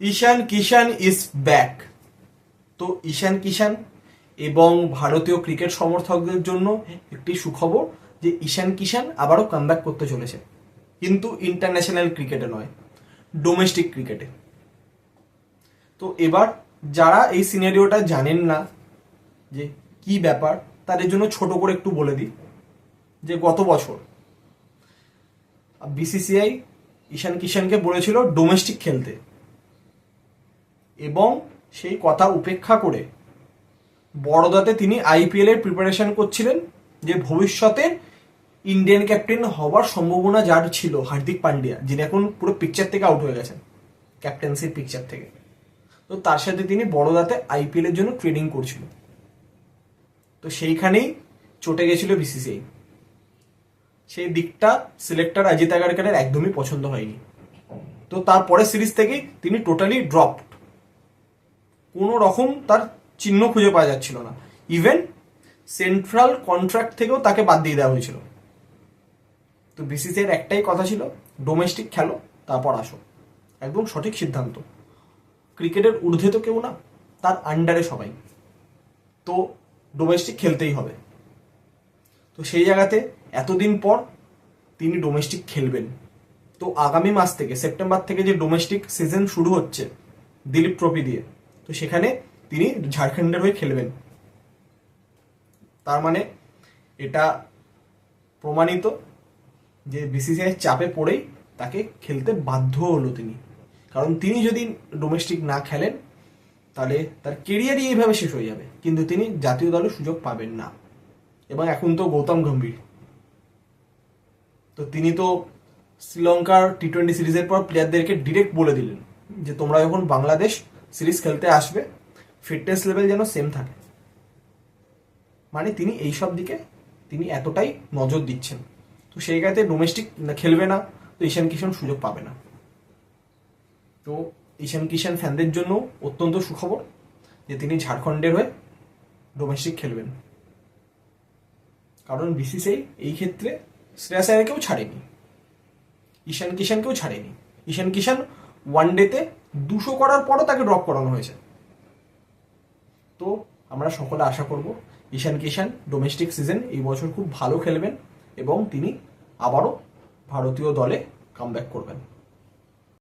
Ishan Kisan is back. তো ঈশান কিষান এবং ভারতীয় ক্রিকেট সমর্থকদের জন্য একটি সুখবর যে ঈশান কিষান আবারও কামব্যাক করতে চলেছে, কিন্তু ইন্টারন্যাশনাল ক্রিকেটে নয়, ডোমেস্টিক ক্রিকেটে। তো এবার যারা এই সিনারিওটা জানেন না যে কি ব্যাপার, তাদের জন্য ছোট করে একটু বলে দিই যে গত বছর বিসিসিআই ঈশান কিষানকে বলেছিল ডোমেস্টিক খেলতে, এবং সেই কথা উপেক্ষা করে বড়দাতে তিনি আইপিএল এর প্রিপারেশন করছিলেন, যে ভবিষ্যতে ইন্ডিয়ান ক্যাপ্টেন হওয়ার সম্ভাবনা যার ছিল হার্দিক পান্ডিয়া, যিনি এখন পুরো পিকচার থেকে আউট হয়ে গেছেন, ক্যাপ্টেন্সির পিকচার থেকে। তো তার সাথে তিনি বড়দাতে আইপিএল এর জন্য ট্রেনিং করছিল। তো সেইখানেই চটে গেছিল বিসিসিআই। সেই দিকটা সিলেক্টর অজিত আগারকারের একদমই পছন্দ হয়নি। তো তারপরে সিরিজ থেকেই তিনি টোটালি ড্রপড, কোনো রকম তার চিহ্ন খুঁজে পাওয়া যাচ্ছিল না। ইভেন সেন্ট্রাল কন্ট্রাক্ট থেকেও তাকে বাদ দিয়ে দেওয়া হয়েছিল। তো বিসিসিআইয়ের একটাই কথা ছিল, ডোমেস্টিক খেলো তারপর আসো। একদম সঠিক সিদ্ধান্ত। ক্রিকেটের ঊর্ধ্বে তো কেউ না, তার আন্ডারে সবাই, তো ডোমেস্টিক খেলতেই হবে। তো সেই জায়গাতে এতদিন পর তিনি ডোমেস্টিক খেলবেন। তো আগামী মাস থেকে, সেপ্টেম্বর থেকে যে ডোমেস্টিক সিজন শুরু হচ্ছে দিলীপ ট্রফি দিয়ে, তো সেখানে তিনি ঝাড়খণ্ডের হয়ে খেলবেন। তার মানে এটা প্রমাণিত যে বিসিসিআই চাপে পড়েই তাকে খেলতে বাধ্য হলো তিনি। কারণ তিনি যদি ডোমেস্টিক না খেলেন তাহলে তার কেরিয়ারই এইভাবে শেষ হয়ে যাবে, কিন্তু তিনি জাতীয় দলে সুযোগ পাবেন না। এবং এখন তো গৌতম গম্ভীর, তো তিনি তো শ্রীলঙ্কার টি-20 সিরিজের পর প্লেয়ারদেরকে ডিরেক্ট বলে দিলেন যে তোমরা যখন বাংলাদেশ সিরিজ খেলতে আসবে ফিটনেস লেভেল যেন সেম থাকে। মানে তিনি এইসব দিকে তিনি এতটাই নজর দিচ্ছেন। তো সেই গাতে ডোমেস্টিক খেলবে না, তো ঈশান কিষান সুযোগ পাবে না। তো ঈশান কিষান ফ্যানদের জন্য অত্যন্ত সুখবর যে তিনি ঝাড়খণ্ডের হয়ে ডোমেস্টিক খেলবেন। কারণ বিসিসিআই এই ক্ষেত্রে শ্রেয়াস আয়ারকেও ছাড়েনি, ঈশান কিষানকেও ছাড়েনি। ঈশান কিষান ওয়ানডেতে 200 করার পরও তাকে ড্রপ করানো হয়েছে। তো আমরা সকলে আশা করব ঈশান কিষান ডোমেস্টিক সিজন এই বছর খুব ভালো খেলবেন এবং তিনি আবারও ভারতীয় দলে কামব্যাক করবেন।